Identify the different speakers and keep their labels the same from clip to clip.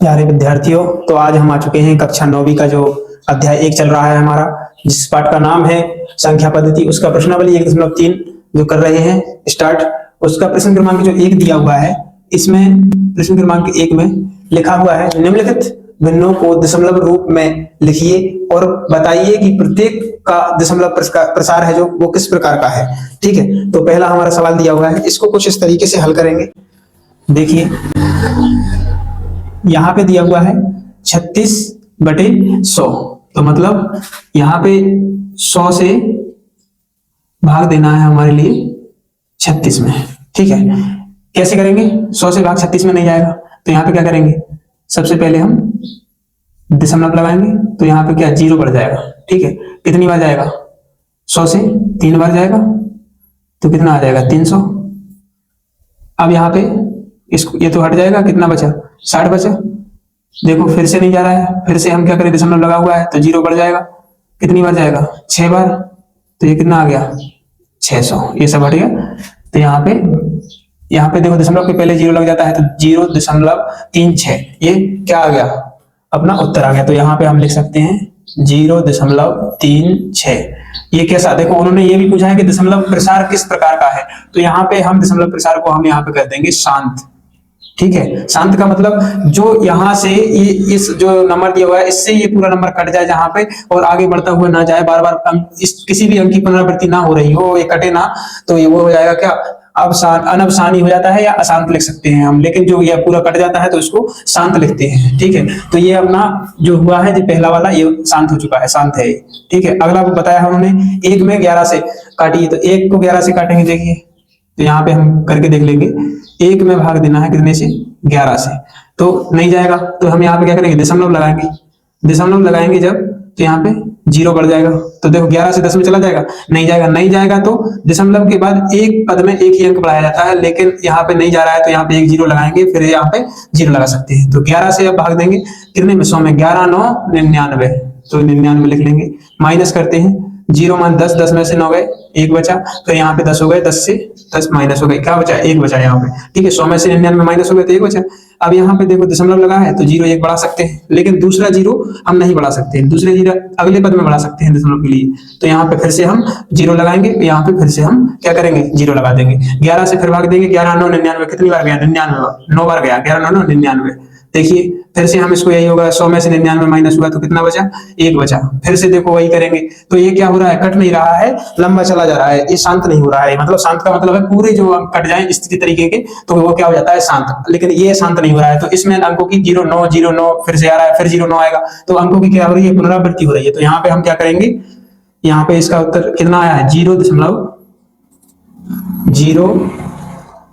Speaker 1: प्यारे विद्यार्थियों, तो आज हम आ चुके हैं कक्षा 9वीं का जो अध्याय 1 चल रहा है हमारा, जिस पाठ का नाम है संख्या पद्धति। उसका प्रश्नावली 1.3 जो कर रहे हैं स्टार्ट। उसका प्रश्न क्रमांक जो 1 दिया हुआ है, इसमें प्रश्न क्रमांक 1 में लिखा हुआ है निम्नलिखित भिन्नों को दशमलव रूप में लिखिए और बताइए कि प्रत्येक का दशमलव प्रसार है जो वो किस प्रकार का है। ठीक है, तो पहला हमारा सवाल दिया हुआ है, इसको कुछ इस तरीके से हल करेंगे। देखिए यहाँ पे दिया हुआ है 36/100, तो मतलब यहाँ पे 100 से भाग देना है हमारे लिए 36 में। ठीक है, कैसे करेंगे? 100 से भाग 36 में नहीं जाएगा, तो यहाँ पे क्या करेंगे? सबसे पहले हम दशमलव लगाएंगे, तो यहाँ पे क्या 0 बढ़ जाएगा। ठीक है, कितनी बार जाएगा? 100 से 3 बार जाएगा, तो कितना आ जाएगा? 300। अब यहाँ पे इसको ये तो हट जाएगा, कितना बचा? 60 बचा। देखो फिर से नहीं जा रहा है, फिर से हम क्या करें? दशमलव लगा हुआ है तो 0 बढ़ जाएगा, कितनी बार जाएगा? 6 बार, तो ये कितना आ गया? 600। ये सब हट गया, तो यहाँ पे देखो दशमलव के पहले 0 लग जाता है, तो 0.36 ये क्या आ गया? अपना उत्तर आ गया। तो यहाँ पे हम लिख सकते हैं 0.36। ये कैसा? देखो उन्होंने ये भी पूछा है कि दशमलव प्रसार किस प्रकार का है, तो यहाँ पे हम दशमलव प्रसार को हम यहाँ पे कर देंगे शांत। ठीक है, शांत का मतलब जो यहाँ से ये इस जो नंबर दिया हुआ है इससे ये पूरा नंबर कट जाए जहां पे, और आगे बढ़ता हुआ ना जाए, बार बार इस किसी भी अंक की पुनरावृत्ति ना हो रही हो, ये कटे ना, तो ये वो हो जाएगा क्या? अनवसानी हो जाता है, या अशांत लिख सकते हैं हम, लेकिन जो ये पूरा कट जाता है तो इसको शांत लिखते हैं। ठीक है, तो ये अपना जो हुआ है, जो पहला वाला ये शांत हो चुका है, शांत है ये। ठीक है, अगला बताया है उन्होंने 1 में 11 से काटिए, तो 1 को 11 से काटेंगे। देखिए तो यहाँ पे हम करके देख लेंगे, 1 में भाग देना है कितने से? 11 से, तो नहीं जाएगा, तो हम यहाँ पे क्या करेंगे? दशमलव लगाएंगे। दशमलव लगाएंगे जब, तो यहाँ पे 0 बढ़ जाएगा, तो देखो 11 से 10 में चला जाएगा, नहीं जाएगा। नहीं जाएगा तो दशमलव के बाद एक पद में एक ही अंक बढ़ाया जाता है, लेकिन यहाँ पे नहीं जा रहा है, तो यहाँ पे एक 0 लगाएंगे, फिर यहाँ पे 0 लगा सकते हैं। तो 11 से अब भाग देंगे कितने में? 100 में। 11 9 99, तो 99 लिख लेंगे। माइनस करते हैं, 0 मान 10, 10 में से 9 गए, 1 बचा, तो यहाँ पे 10 हो गए, 10 से 10 माइनस हो गए, क्या बचा? 1 बचा यहाँ पे। ठीक है, 100 में से 99 माइनस हो गए तो 1 बचा। अब यहाँ पे देखो दशमलव लगा है तो 0 1 बढ़ा सकते हैं, लेकिन दूसरा 0 हम नहीं बढ़ा सकते हैं, दूसरे 0 अगले पद में बढ़ा सकते हैं दशमलव के लिए। तो यहाँ पे फिर से हम 0 लगाएंगे, यहाँ पे फिर से हम क्या करेंगे? 0 लगा देंगे। 11 से फिर भाग देंगे, 11 9 99, कितनी बार गया? 99 बार, 9 बार गया, 11 9 99। देखिए फिर से हम इसको यही होगा, 100 में से 99 माइनस हुआ तो कितना बचा? 1 बचा। फिर से देखो वही करेंगे, तो ये क्या हो रहा है? कट नहीं रहा है, लंबा चला जा रहा है, ये शांत नहीं हो रहा है। मतलब शांत का मतलब है पूरे जो अंक कट जाए इस तरीके के, तो वो क्या हो जाता है? शांत। लेकिन ये शांत नहीं हो रहा है, तो इसमें अंकों की 0 9 0 9 फिर से आ रहा है, फिर 0 9 आएगा, तो अंकों की क्या हो रही है? पुनरावृत्ति हो रही है। तो यहाँ पे हम क्या करेंगे? यहाँ पे इसका उत्तर कितना आया है? 0.09।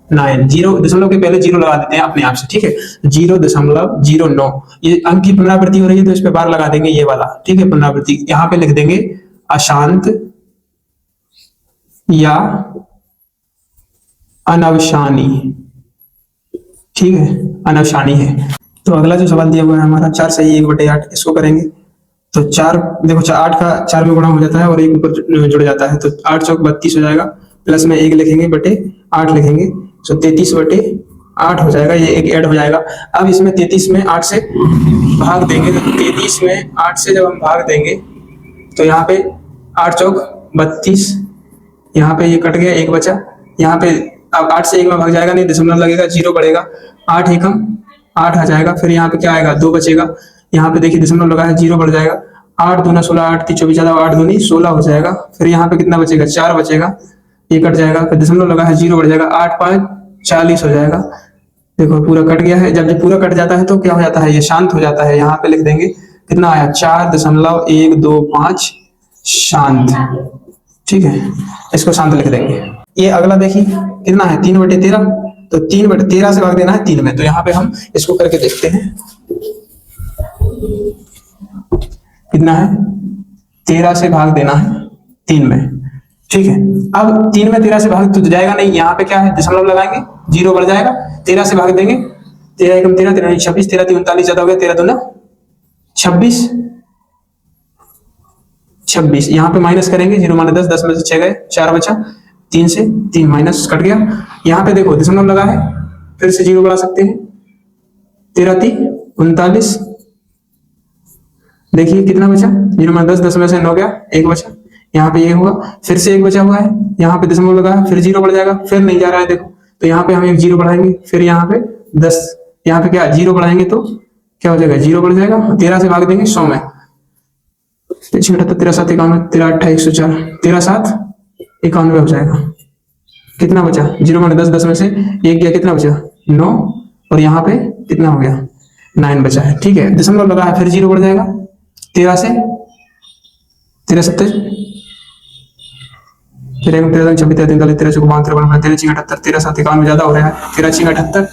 Speaker 1: 0 दशमलव के पहले 0 लगा देते हैं अपने आप से। ठीक है, 0.09, ये अंक की पुनरावृत्ति हो रही है, तो इस पे बार लगा देंगे ये वाला। ठीक है, पुनरावृत्ति यहाँ पे लिख देंगे अशांत या अनवसानी। ठीक है, अनवसानी है। तो अगला जो सवाल दिया हुआ है हमारा 4 सही 1/8, इसको करेंगे। तो 4 देखो 8 का 4 में गुणा हो जाता है और 1 ऊपर जुड़ जाता है, तो 8 चौक 32 हो जाएगा, प्लस में 1 लिखेंगे बटे 8 लिखेंगे, तो 33/8 हो जाएगा, ये एक ऐड हो जाएगा। अब इसमें 33 में 8 से भाग देंगे, तो 33 में 8 से जब हम भाग देंगे तो यहाँ पे 8 चौक 32, यहाँ पे ये कट गया, 1 बचा। यहाँ पे अब 8 से 1 में भाग जाएगा, नहीं दशमलव लगेगा, 0 बढ़ेगा, 8 एकम 8 आ जाएगा, फिर यहाँ पे क्या आएगा? 2 बचेगा। यहाँ पे देखिए दशमलव लगा है, 0 बढ़ जाएगा, 8 दूना 16, 8 3 24, 8 दूनी 16 हो जाएगा। फिर यहाँ पे कितना बचेगा? 4 बचेगा, ये कट जाएगा, फिर दशमलव लगा है, 0 बढ़ जाएगा, 8 5 40 हो जाएगा। देखो पूरा कट गया है। जब ये पूरा कट जाता है तो क्या हो जाता है? ये शांत हो जाता है। यहाँ पे लिख देंगे कितना आया? 4.125 शांत। ठीक है, इसको शांत लिख देंगे। ये अगला देखिए कितना है? 3/13, तो 3/13 से भाग देना है 3 में, तो यहाँ पे हम इसको करके देखते हैं कितना है? 13 से भाग देना है 3 में। ठीक है, अब 3 में 13 से भाग तो जाएगा नहीं, यहाँ पे क्या है? दशमलव लगाएंगे, 0 बढ़ जाएगा, 13 से भाग देंगे, 13 एकम 13, 13 26, 13 3 39, ज्यादा हो गया, 13 दूना 26, 26। यहाँ पे माइनस करेंगे, 0 माने 10, 10 में से 6 गए, 4 बचा, 3 से 3 माइनस कट गया। यहाँ पे देखो दशमलव लगा है, फिर से 0 बढ़ा सकते हैं, 13 3 39। देखिए कितना बचा, 0 10 में से 9 गया, 1 बचा, यहाँ पे ये हुआ, फिर से 1 बचा हुआ है, यहाँ पे दशमलव लगाया, फिर 0 बढ़ जाएगा, फिर नहीं जा रहा है देखो, तो यहाँ पे हम एक 0 बढ़ाएंगे, फिर यहाँ पे 10, यहाँ पे क्या 0 बढ़ाएंगे तो क्या हो जाएगा, 0 बढ़ जाएगा, 13 से भाग देंगे 100 में, 13 7 91, 13 8 104, 13 7 91 हो जाएगा। कितना बचा, 0 10 में से 1 गया, कितना बचा 9, और यहाँ पे कितना हो गया 9 बचा है। ठीक है, दशमलव लगा है, फिर 0 बढ़ जाएगा, 13 से 13 7 13 13 26 13 43 13 54 53 13 6 78 13 7 91 ज्यादा हो रहा है, 13 6 78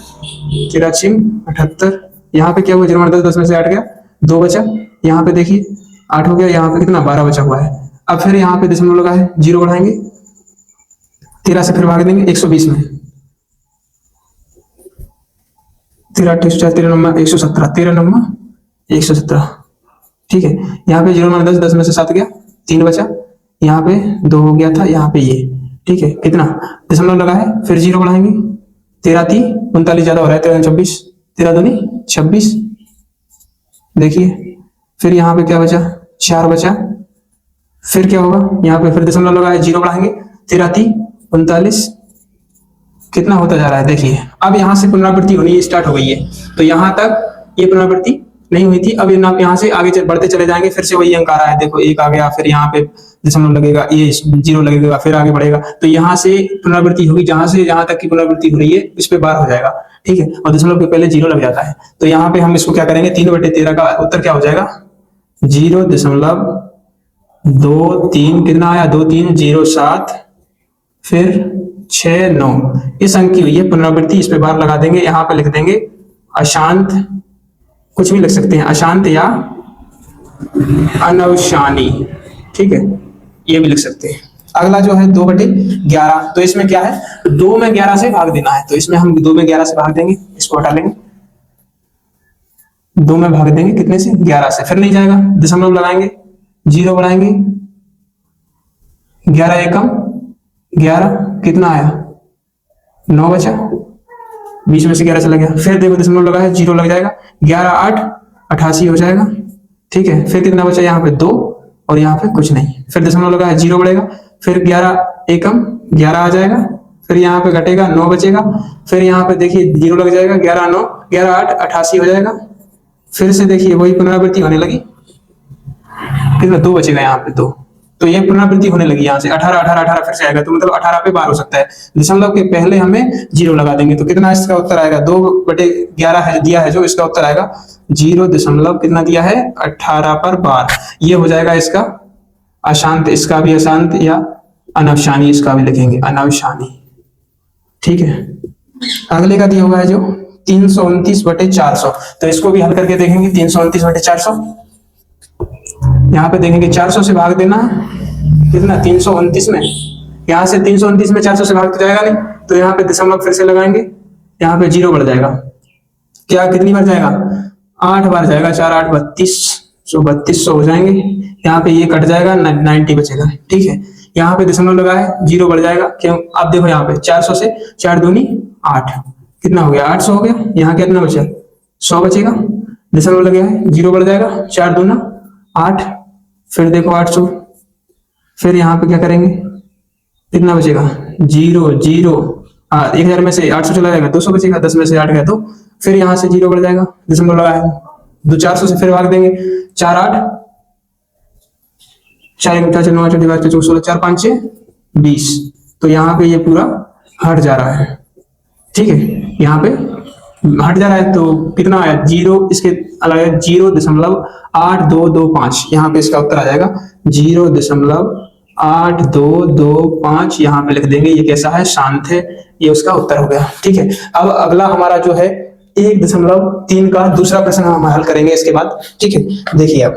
Speaker 1: 13 6 78। यहाँ पे क्या हुआ, 0 10 में से 8 गया, 2 बचा, यहाँ पे देखिए 8 हो गया, यहाँ पे कितना 12 बचा हुआ है। अब फिर यहाँ पे दशमलव लगा है, 0 बढ़ाएंगे, 13 से फिर भाग देंगे 120 में, 13 8 104 13 9 117 13 9 117। ठीक है, यहाँ पे 0 10 में से 7 गया, 3 बचा, यहाँ पे 2 हो गया था, यहाँ पे ये। ठीक है, कितना दशमलव लगा है, फिर 0 बढ़ाएंगे, 13 3 39 ज्यादा हो रहा है, 13 26 13 दूनी 26। देखिए फिर यहाँ पे क्या बचा, 4 बचा, फिर क्या होगा, यहाँ पे फिर दशमलव लगा है, 0 बढ़ाएंगे, 13 3 39 कितना होता जा रहा है। देखिए अब यहाँ से पुनरावृत्ति होनी स्टार्ट हो गई है, तो यहाँ तक ये पुनरावृत्ति नहीं हुई थी, अब यहाँ से आगे बढ़ते चले जाएंगे, फिर से वही अंक आ रहा है, देखो 1 आ गया, फिर यहाँ पे दशमलव लगेगा, ये 0 लगेगा, फिर आगे बढ़ेगा, तो यहाँ से पुनरावृत्ति होगी, जहां से जहां तक की पुनरावृत्ति हो रही है इस पे बार हो जाएगा। ठीक है, और दशमलव के पहले 0 लग जाता है, तो यहाँ पे हम इसको क्या करेंगे, 3/13 का उत्तर क्या हो जाएगा, 0.23 कितना आया, 2 3 0 7 फिर 6 9, इस अंक की हुई है पुनरावृत्ति, इस पे बार लगा देंगे, यहाँ पे लिख देंगे अशांत, कुछ भी लिख सकते हैं, अशांत या अनवशानी। ठीक है, ये भी लिख सकते हैं। अगला जो है 2/11, तो इसमें क्या है, 2 में 11 से भाग देना है, तो इसमें हम 2 में 11 से भाग देंगे, इसको हटा लेंगे, 2 में भाग देंगे कितने से, 11 से, फिर नहीं जाएगा, दशमलव लगाएंगे, 0 बढ़ाएंगे, 11 एकम 11 कितना आया, 9 बचा, 20 में से 11 चला गया, फिर देखो दशमलव लगा है, 0 लग जाएगा, 11 8 88 हो जाएगा। ठीक है, फिर कितना बचा, यहाँ पे 2 और यहाँ पे कुछ नहीं, फिर दशमलव लगा है, 0 बढ़ेगा, फिर 11 एकम 11 आ जाएगा, फिर यहाँ पे घटेगा 9 बचेगा, फिर यहाँ पे देखिए 0 लग जाएगा, 11 9 11 8 88 हो जाएगा, फिर से देखिए वही पुनरावृत्ति होने लगी, कितना 2 बचेगा यहाँ पे 2, तो ये पुनरावृत्ति होने लगी, यहाँ से 18 18 18 फिर से आएगा, तो मतलब 18 पे बार हो सकता है, दशमलव के पहले हमें 0 लगा देंगे, तो कितना इसका उत्तर आएगा, 2/11 है दिया है जो, इसका उत्तर आएगा 0 दशमलव कितना दिया है, 18 पर बार। ये हो जाएगा इसका अशांत, इसका भी अशांत या अनवशानी, इसका भी लिखेंगे अनवशानी। ठीक है, अगले का दिया हुआ है जो 329/400, तो इसको भी हल करके देखेंगे। 329/400 यहाँ पे देखेंगे, 400 से भाग देना कितना, 329 में, यहाँ से 329 में 400 से भाग तो जाएगा नहीं, तो यहाँ पे दशमलव फिर से लगाएंगे, यहाँ पे 0 बढ़ जाएगा, क्या कितनी बार जाएगा, 8 बार जाएगा, 4 8 3200 हो जाएंगे, यहाँ पे ये कट जाएगा, 90 बचेगा। ठीक है, यहाँ पे दशमलव लगा है, 0 बढ़ जाएगा, क्यों, अब देखो यहाँ पे 400 से 4 दूनी 8 कितना हो गया, 800 हो गया, यहाँ कितना बचा, 100 बचेगा, दशमलव लगा है, 0 बढ़ जाएगा, 4 दूना 8, फिर देखो 800, फिर यहाँ पे क्या करेंगे, कितना बचेगा, 0 0 1000 में से 800 चला जाएगा, 200 बचेगा, 10 में से 8 गया, तो फिर यहाँ से 0 बढ़ जाएगा, दशमलव लगा है, 400 से फिर भाग देंगे, 4 8 4 1 4 9 8 12 16 4 5 6 20, तो यहाँ पे ये पूरा हट जा रहा है। ठीक है, यहाँ पे हट जा रहा है, तो कितना आया, 0, इसके अलग 0.8225, यहाँ पे इसका उत्तर आ जाएगा 0.8225, यहाँ पे लिख देंगे, ये कैसा है, शांत है, ये उसका उत्तर हो गया। ठीक है, अब अगला हमारा जो है 1.3 का दूसरा प्रश्न हम हल करेंगे इसके बाद। ठीक है, देखिए अब